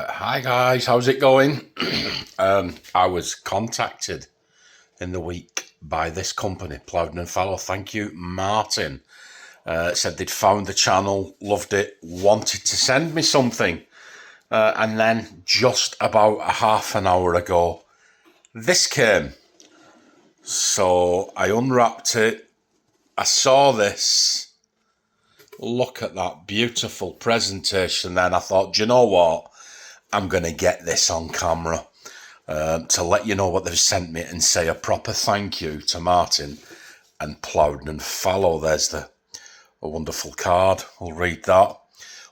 Hi guys, how's it going? I was contacted in the week by this company, Plowden&Fallow. Thank you, Martin. Said they'd found the channel, loved it, wanted to send me something. And then just about a half an hour ago, this came. So I unwrapped it. I saw this. Look at that beautiful presentation. Then I thought, do you know what? I'm going to get this on camera to let you know what they've sent me and say a proper thank you to Martin and Plowden&Fallow. There's a wonderful card. I'll read that.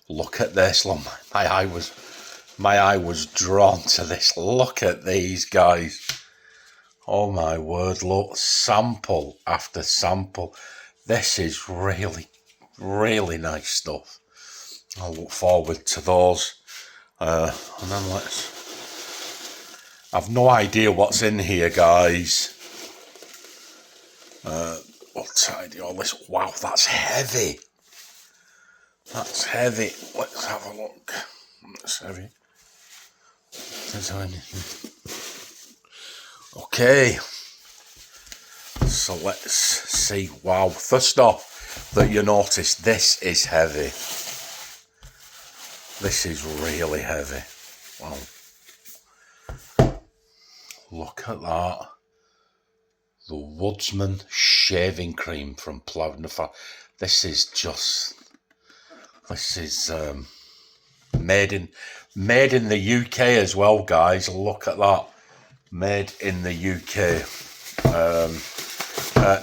Look at this. Look, my eye was drawn to this. Look at these guys. Oh my word, look, sample after sample. This is really, really nice stuff. I look forward to those. And then I've no idea what's in here, guys. We'll tidy all this. Wow, that's heavy. That's heavy. Let's have a look. That's heavy. Is there anything? Okay. So let's see. Wow. First off, that you notice, this is heavy. This is really heavy. Wow. Look at that. The Woodsman shaving cream from Plowden&Fallow. This is made in the UK as well, guys. Look at that. Made in the UK.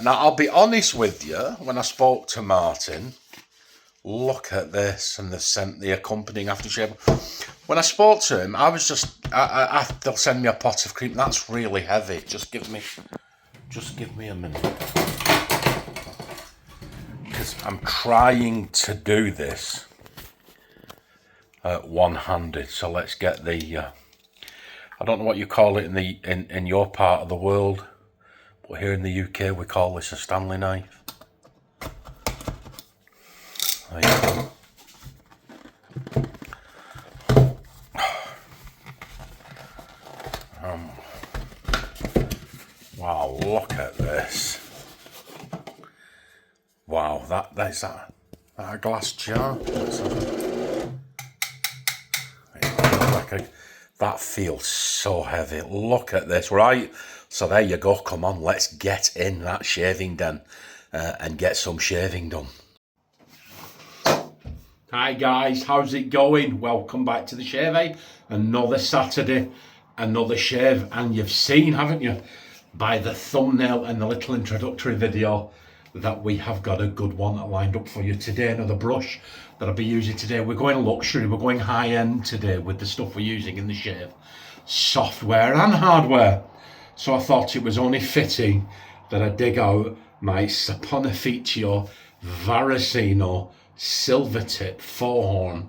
Now, I'll be honest with you, when I spoke to Martin, look at this, and they've sent the accompanying aftershave. When I spoke to him, I was just, they'll send me a pot of cream. That's really heavy. Just give me a minute. Because I'm trying to do this one-handed. So let's get the, I don't know what you call it in your part of the world, but here in the UK we call this a Stanley knife. There you go. Wow, look at this. Wow, that's that a glass jar. That feels so heavy. Look at this, right? So there you go. Come on, let's get in that shaving den and get some shaving done. Hi guys, how's it going? Welcome back to the Shave, eh? Another Saturday, another shave, and you've seen, haven't you, by the thumbnail and the little introductory video, that we have got a good one lined up for you today. Another brush that I'll be using today. We're going luxury, we're going high end today with the stuff we're using in the shave, software and hardware. So I thought it was only fitting that I dig out my Saponificio Varicino silver tip 4-horn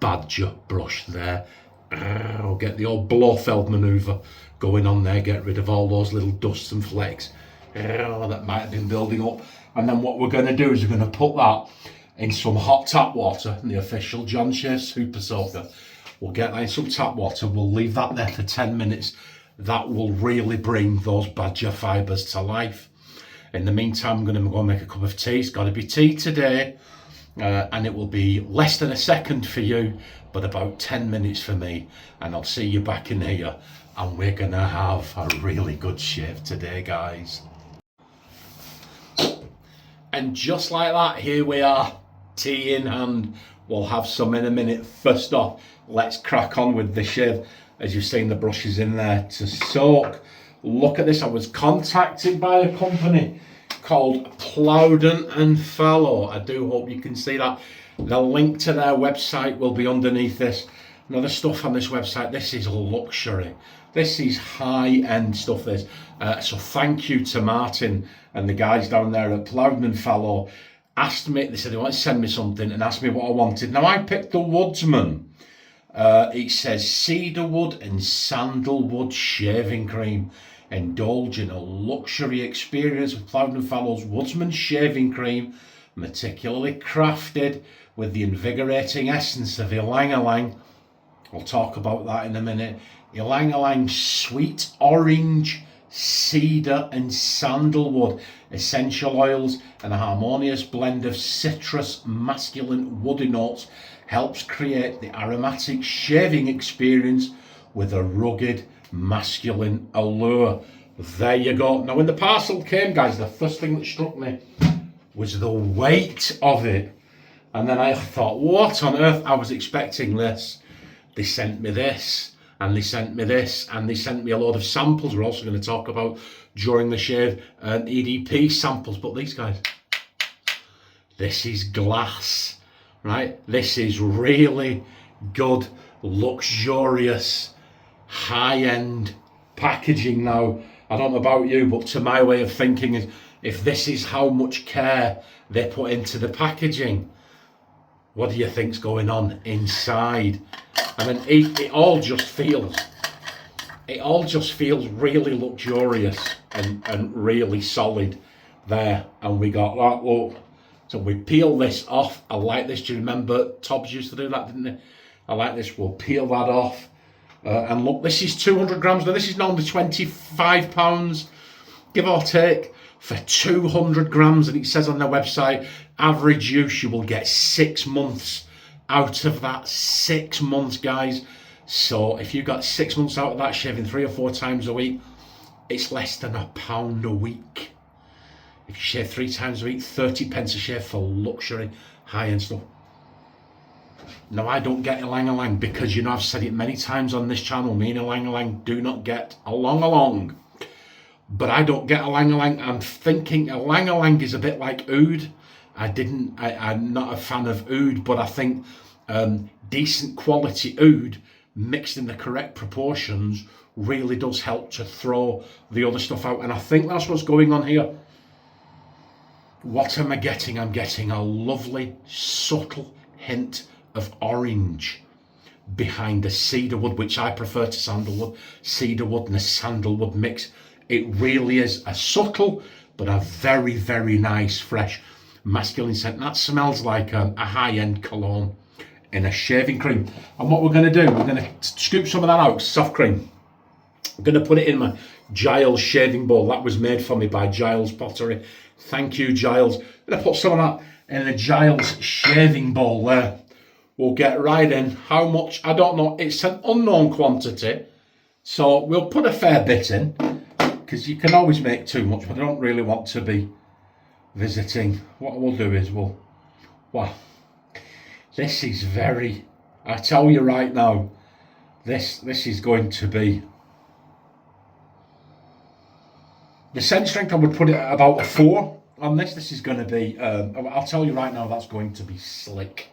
badger brush there. I'll get the old Blofeld manoeuvre going on there, get rid of all those little dusts and flecks that might have been building up. And then what we're going to do is we're going to put that in some hot tap water, in the official John Shea Super Soaker. We'll get that in some tap water, we'll leave that there for 10 minutes. That will really bring those badger fibres to life. In the meantime, I'm going to go and make a cup of tea. It's got to be tea today. And it will be less than a second for you, but about 10 minutes for me. And I'll see you back in here. And we're going to have a really good shave today, guys. And just like that, here we are, tea in hand. We'll have some in a minute. First off, let's crack on with the shave. As you've seen, the brush is in there to soak. Look at this. I was contacted by a company called Plowden&Fallow. I do hope you can see that. The link to their website will be underneath this. Now, the stuff on this website, this is luxury. This is high-end stuff, this. So thank you to Martin and the guys down there at Plowden&Fallow. Asked me, they said they want to send me something and asked me what I wanted. Now, I picked the Woodsman. It says Cedarwood and Sandalwood shaving cream. Indulge in a luxury experience with Plowden&Fallow's Woodsman shaving cream, meticulously crafted with the invigorating essence of ylang-ylang I'll talk about that in a minute. Ylang Ylang Sweet Orange, Cedar and Sandalwood essential oils, and a harmonious blend of citrus, masculine, woody notes helps create the aromatic shaving experience with a rugged, masculine allure. There you go. Now, when the parcel came, guys, the first thing that struck me was the weight of it. And then I thought, what on earth? I was expecting this. They sent me this, and they sent me this, and they sent me a load of samples we're also going to talk about during the shave, and EDP samples. But these guys, this is glass, right? This is really good, luxurious, high-end packaging. Now, I don't know about you, but to my way of thinking is, if this is how much care they put into the packaging, what do you think's going on inside? I mean, it all just feels really luxurious and really solid there. And we got that, look. So we peel this off. I like this. Do you remember Tobbs used to do that, didn't he? I like this. We'll peel that off. And look, this is 200 grams. Now, this is normally £25, give or take, for 200 grams. And it says on their website, average use, you will get 6 months out of that. 6 months, guys. So if you got 6 months out of that, shaving 3 or 4 times a week, it's less than £1 a week. If you shave 3 times a week, 30 pence a shave for luxury, high-end stuff. Now, I don't get Ylang Ylang because, you know, I've said it many times on this channel, me and Ylang Ylang do not get along. But I don't get Ylang Ylang. I'm thinking Ylang Ylang is a bit like oud. I'm not a fan of oud, but I think decent quality oud mixed in the correct proportions really does help to throw the other stuff out. And I think that's what's going on here. What am I getting? I'm getting a lovely, subtle hint of orange behind a cedarwood, which I prefer to sandalwood. Cedarwood and a sandalwood mix. It really is a subtle but a very, very nice, fresh, masculine scent. That smells like a high-end cologne in a shaving cream. And what we're going to do, we're going to scoop some of that out, soft cream. I'm going to put it in my Giles shaving bowl. That was made for me by Giles Pottery. Thank you, Giles. I'm going to put some of that in the Giles shaving bowl there. We'll get right in. How much? I don't know. It's an unknown quantity. So we'll put a fair bit in, because you can always make too much, but I don't really want to be visiting. What we'll do is wow, this is very, I tell you right now, this is going to be, the scent strength, I would put it at about a 4 on this. This is going to be, I'll tell you right now, that's going to be slick.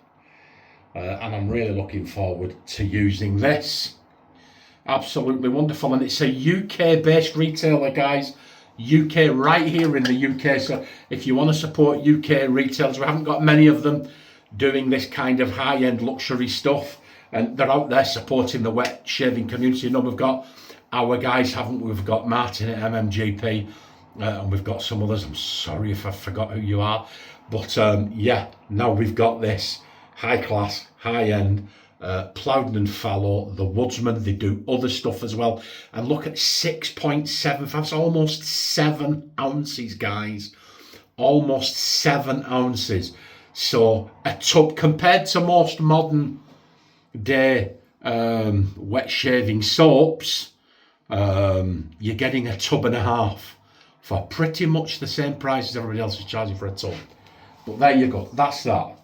And I'm really looking forward to using this. Absolutely wonderful. And it's a UK-based retailer, guys. UK, right here in the UK. So if you want to support UK retailers, we haven't got many of them doing this kind of high-end luxury stuff. And they're out there supporting the wet shaving community. You know, we've got our guys, haven't we? We've got Martin at MMGP. And we've got some others. I'm sorry if I forgot who you are. But yeah, now we've got this high-class, high-end, Plowden&Fallow, the Woodsman. They do other stuff as well. And look at 6.75, that's almost 7 ounces, guys. Almost 7 ounces. So a tub, compared to most modern day wet shaving soaps, you're getting a tub and a half for pretty much the same price as everybody else is charging for a tub. But there you go, that's that.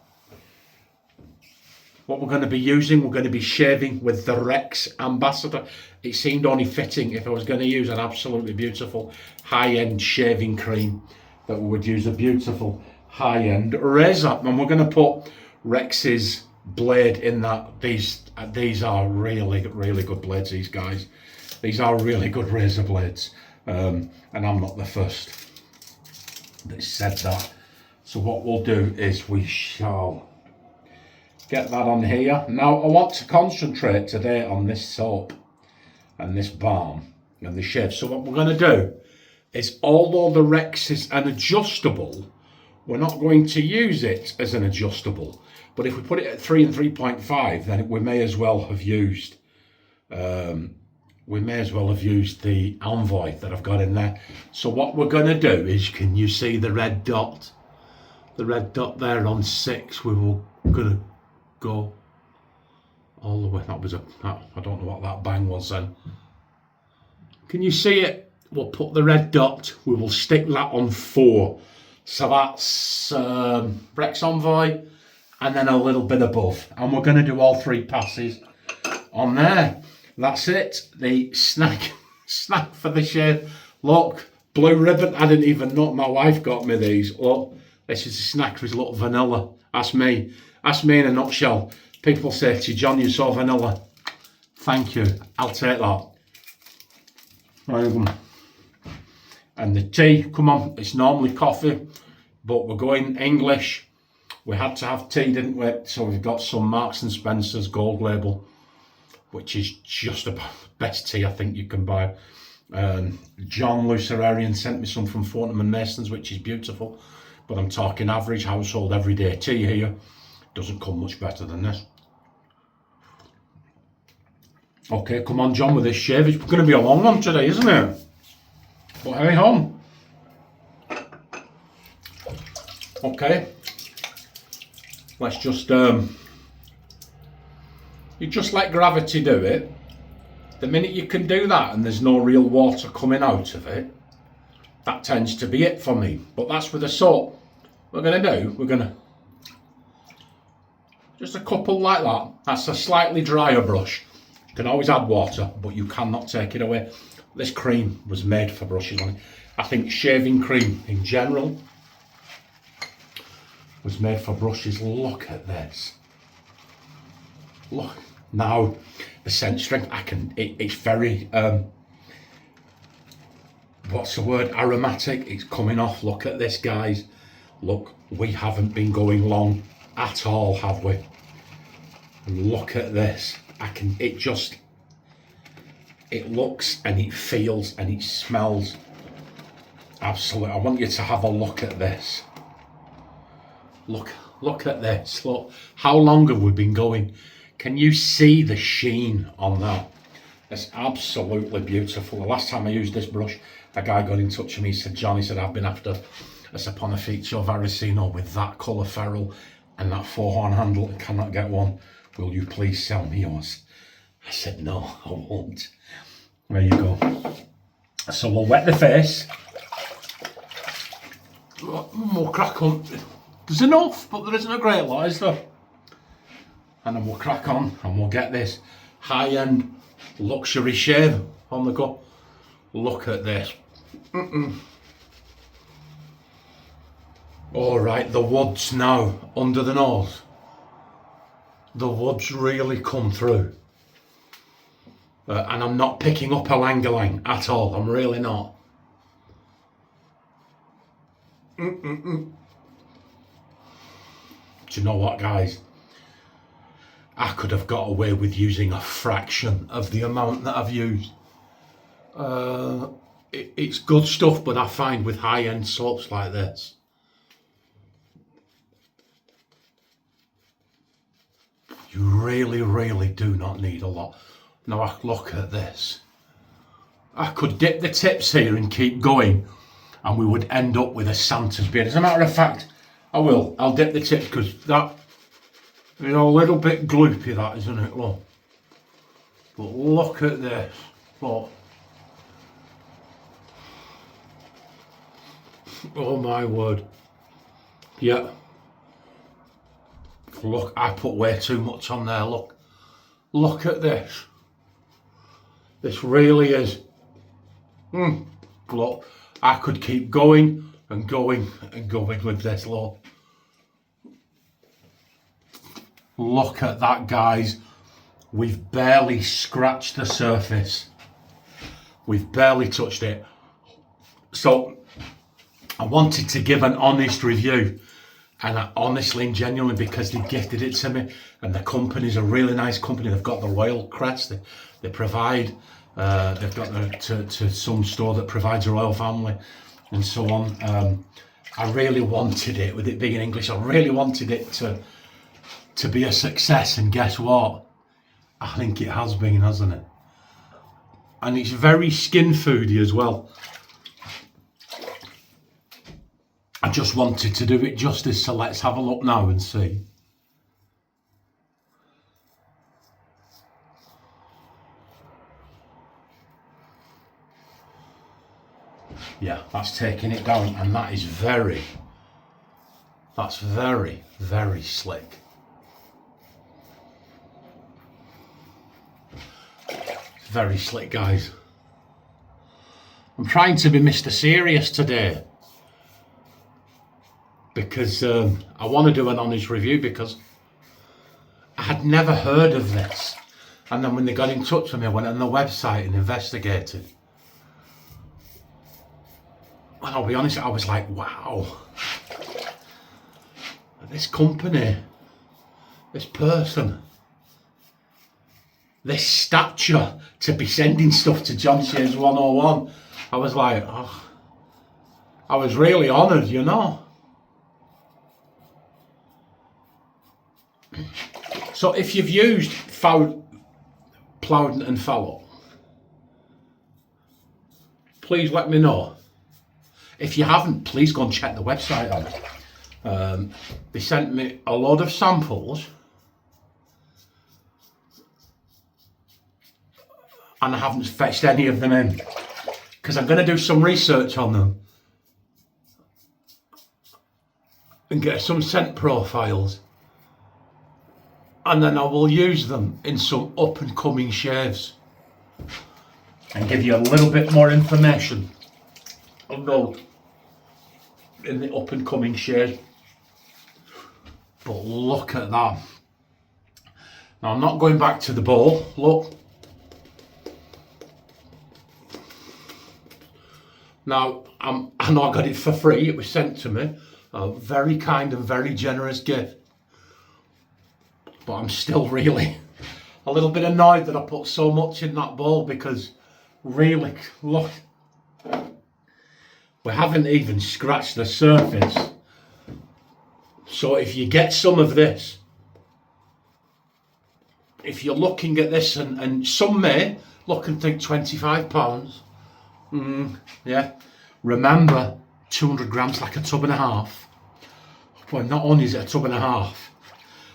What we're going to be using, we're going to be shaving with the Rex Ambassador. It seemed only fitting if I was going to use an absolutely beautiful high-end shaving cream that we would use a beautiful high-end razor. And we're going to put Rex's blade in that. These are really, really good blades, these guys. These are really good razor blades. And I'm not the first that said that. So what we'll do is we shall get that on here. Now I want to concentrate today on this soap and this balm and the shave. So what we're going to do is, although the Rex is an adjustable, we're not going to use it as an adjustable. But if we put it at 3 and 3.5, then we may as well have used the Envoy that I've got in there. So what we're going to do is, can you see the red dot? The red dot there on 6. We were going to go all the way. I don't know what that bang was then. Can you see it? We'll put the red dot. We will stick that on 4. So that's Brex Envoy, and then a little bit above. And we're going to do all 3 passes on there. That's it. The snack for the shave. Look, blue ribbon. I didn't even know my wife got me these. Look, this is a snack with a little vanilla. That's me. That's me in a nutshell. People say to you, John, you're so vanilla. Thank you. I'll take that. And the tea, come on, it's normally coffee, but we're going English. We had to have tea, didn't we? So we've got some Marks and Spencer's Gold Label, which is just about the best tea I think you can buy. John Lucerarian sent me some from Fortnum and Mason's, which is beautiful, but I'm talking average household everyday tea here. Doesn't come much better than this. Okay, come on, John, with this shave. It's going to be a long one today, isn't it? But hey, home. Okay. Let's just you just let gravity do it. The minute you can do that and there's no real water coming out of it, that tends to be it for me. But that's with the soap. We're going to do, just a couple like that. That's a slightly drier brush. You can always add water, but you cannot take it away. This cream was made for brushes on it. I think shaving cream in general was made for brushes. Look at this. Look. Now, the scent strength, it's very, what's the word, aromatic. It's coming off. Look at this, guys. Look, we haven't been going long at all, have we? And look at this. It looks and it feels and it smells absolutely. I want you to have a look at this. Look at this. Look, how long have we been going? Can you see the sheen on that? It's absolutely beautiful. The last time I used this brush, a guy got in touch with me. He said, John, I've been after a Saponificio Varicino with that colour ferrule and that 4-horn handle. I cannot get one. Will you please sell me yours? I said, no, I won't. There you go. So we'll wet the face. We'll crack on. There's enough, but there isn't a great lot, is there? And then we'll crack on and we'll get this high-end luxury shave on the go. Look at this. All right, the woods now under the nose. The woods really come through. And I'm not picking up a lang-a-lang at all. I'm really not. Do you know what, guys? I could have got away with using a fraction of the amount that I've used. It's good stuff, but I find with high-end soaps like this, you really, really do not need a lot. Now look at this. I could dip the tips here and keep going, and we would end up with a Santa's beard. As a matter of fact, I'll dip the tips because that is a little bit gloopy, that, isn't it? Look. But look at this. Look. Oh my word. Yeah. Look, I put way too much on there. Look at this. This really is. Look, I could keep going and going and going with this. Look at that, guys. We've barely scratched the surface. We've barely touched it. So I wanted to give an honest review, and honestly and genuinely, because they gifted it to me, and the company's a really nice company. They've got the royal crest. They provide. They've got to some store that provides a royal family, and so on. I really wanted it, with it being in English, I really wanted it to be a success, and guess what? I think it has been, hasn't it? And it's very skin foody as well. I just wanted to do it justice, so let's have a look now and see. Yeah, that's taking it down, and that is that's very, very slick. Very slick, guys. I'm trying to be Mr. Serious today, because I want to do an honest review, because I had never heard of this. And then when they got in touch with me, I went on the website and investigated. And I'll be honest, I was like, wow. This company, this person, this stature to be sending stuff to John Shaves 101. I was like, oh, I was really honoured, you know. So if you've used Plowden&Fallow, please let me know. If you haven't, please go and check the website out. They sent me a load of samples, and I haven't fetched any of them in, because I'm going to do some research on them and get some scent profiles, and then I will use them in some up and coming shaves and give you a little bit more information about in the up and coming shave. But look at that. Now I'm not going back to the bowl, look. Now I know I got it for free, it was sent to me. A very kind and very generous gift. But I'm still really a little bit annoyed that I put so much in that bowl, because really, look, we haven't even scratched the surface. So if you get some of this, if you're looking at this, and some may look and think £25, yeah, remember 200 grams like a tub and a half. Well, not only is it a tub and a half,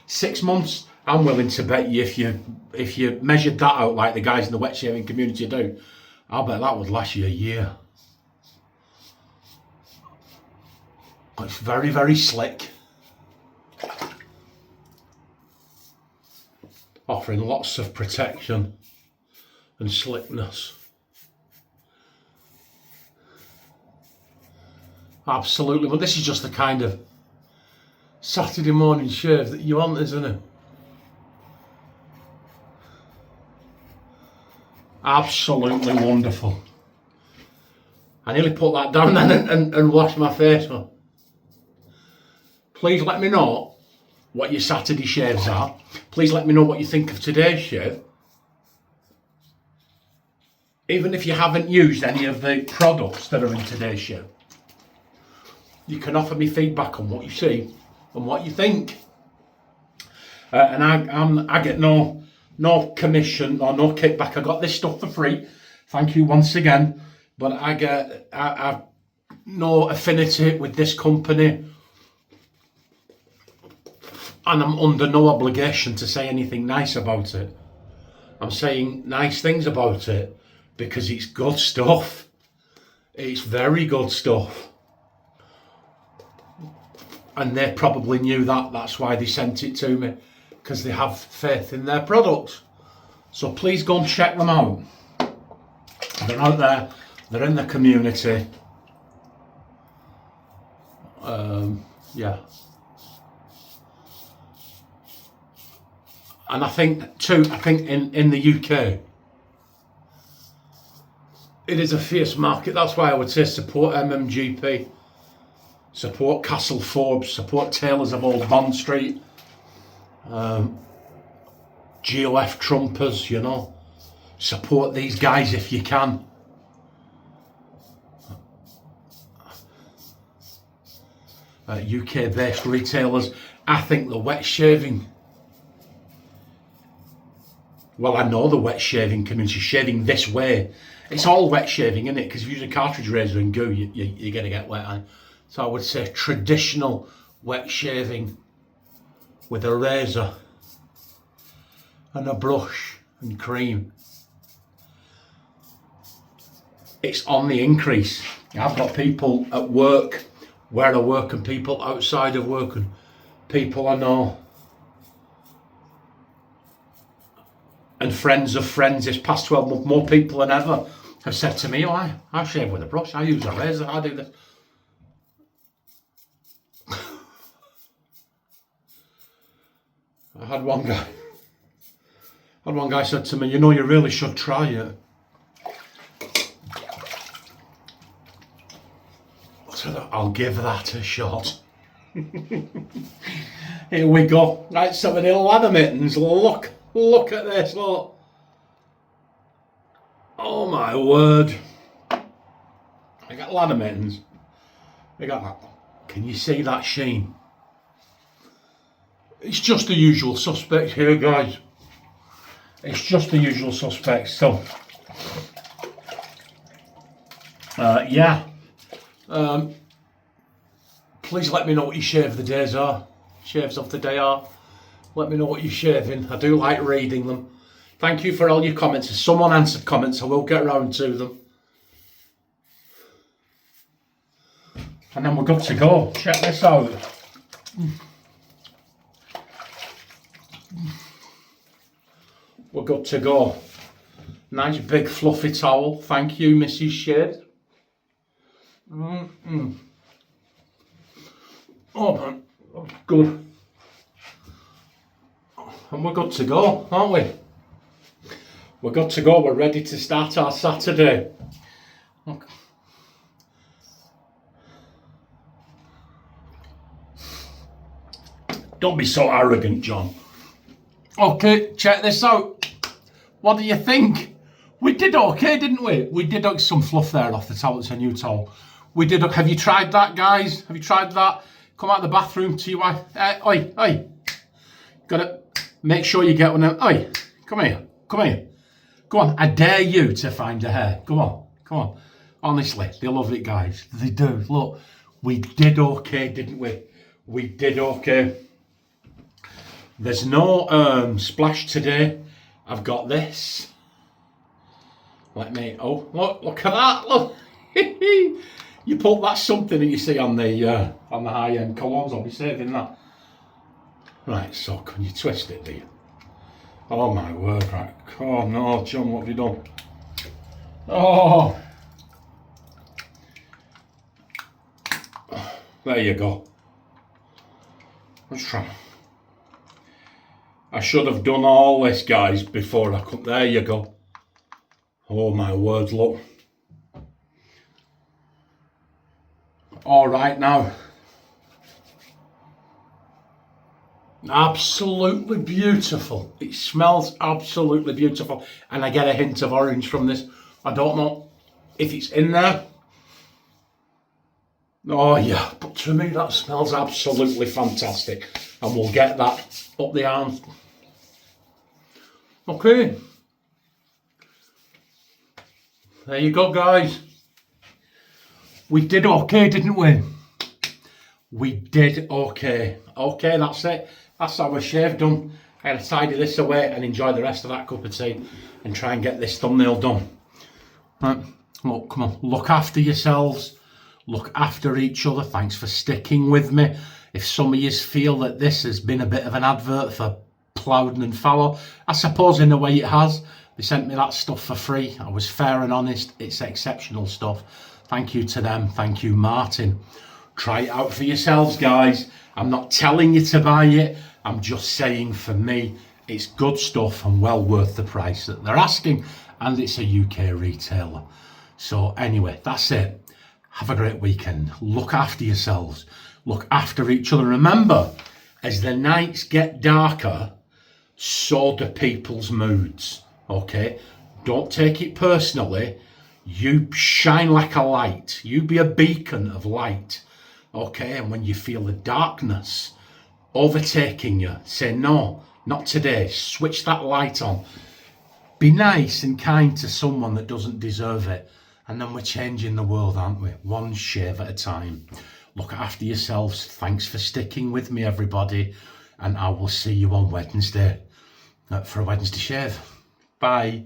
6 months, I'm willing to bet you, if you measured that out like the guys in the wet shaving community do, I'll bet that would last you a year. It's very, very slick, offering lots of protection and slickness. Absolutely. Well, this is just the kind of Saturday morning shave that you want, isn't it? Absolutely wonderful. I nearly put that down then and washed my face. Please let me know what your Saturday shaves are. Please let me know what you think of today's shave. Even if you haven't used any of the products that are in today's shave, you can offer me feedback on what you see and what you think. And I get no commission or no kickback. I got this stuff for free. Thank you once again. But I've no affinity with this company, and I'm under no obligation to say anything nice about it. I'm saying nice things about it because it's good stuff. It's very good stuff. And they probably knew that. That's why they sent it to me, because they have faith in their products. So please go and check them out. They're out there. They're in the community. Yeah. And I think too, in the UK, it is a fierce market. That's why I would say support MMGP, support Castle Forbes, support Tailors of Old Bond Street, GOF Trumpers, you know. Support these guys if you can. UK based retailers. I think the wet shaving, well, I know the wet shaving community, shaving this way, it's all wet shaving, isn't it? Because if you use a cartridge razor and goo, you're going to get wet on. So I would say traditional wet shaving with a razor and a brush and cream. It's on the increase. I've got people at work, where I work, and people outside of work, and people I know, and friends of friends this past 12 months, more people than ever have said to me, oh, I shave with a brush, I use a razor, I do this. I had one guy said to me, you know, you really should try it. I said, I'll give that a shot. Here we go. Right, so many ladder mittens. Look at this, look. Oh my word. I got ladder mittens. I got that. Can you see that sheen? It's just the usual suspects here, guys. It's just the usual suspects. So, yeah. Please let me know what your shave of the days are. Shaves of the day are. Let me know what you're shaving. I do like reading them. Thank you for all your comments. If someone answered comments, I will get around to them. And then we're good to go. Check this out. We're good to go. Nice big fluffy towel. Thank you, Mrs. Shade. Oh man, good. And we're good to go, aren't we? We're good to go. We're ready to start our Saturday. Look. Don't be so arrogant, John. Okay, check this out. What do you think? We did okay, didn't we? We did some fluff there off the towel. It's a new towel. We did. Have you tried that, guys? Have you tried that? Come out of the bathroom to your wife. Oi. Gotta make sure you get one of them. Oi, come here. Go on, I dare you to find a hair. Come on. Honestly, they love it, guys. They do. Look, we did okay, didn't we? We did okay. There's no splash today. I've got this. Look at that, look. You put that something that you see on the high-end colognes, I'll be saving that. Right, so can you twist it, do you? Oh my word, right. Oh no, John, what have you done? Oh. There you go. Let's try. I should have done all this, guys, before I come. There you go. Oh my word, look. All right now. Absolutely beautiful. It smells absolutely beautiful. And I get a hint of orange from this. I don't know if it's in there. Oh yeah, but to me that smells absolutely fantastic. And we'll get that up the arms. Okay. There you go, guys. We did okay, didn't we? We did okay. Okay, that's it. That's our shave done. I gotta tidy this away and enjoy the rest of that cup of tea and try and get this thumbnail done. Right, look, come on, look after yourselves. Look after each other. Thanks for sticking with me. If some of you feel that this has been a bit of an advert for Plowden&Fallow, I suppose in a way it has. They sent me that stuff for free. I was fair and honest. It's exceptional stuff. Thank you to them. Thank you, Martin. Try it out for yourselves, guys. I'm not telling you to buy it. I'm just saying, for me, it's good stuff and well worth the price that they're asking. And it's a UK retailer. So anyway, that's it. Have a great weekend. Look after yourselves. Look after each other. Remember, as the nights get darker, so do people's moods. Okay? Don't take it personally. You shine like a light. You be a beacon of light. Okay, and when you feel the darkness overtaking you, say, no, not today. Switch that light on. Be nice and kind to someone that doesn't deserve it. And then we're changing the world, aren't we? One shave at a time. Look after yourselves. Thanks for sticking with me, everybody. And I will see you on Wednesday for a Wednesday shave. Bye.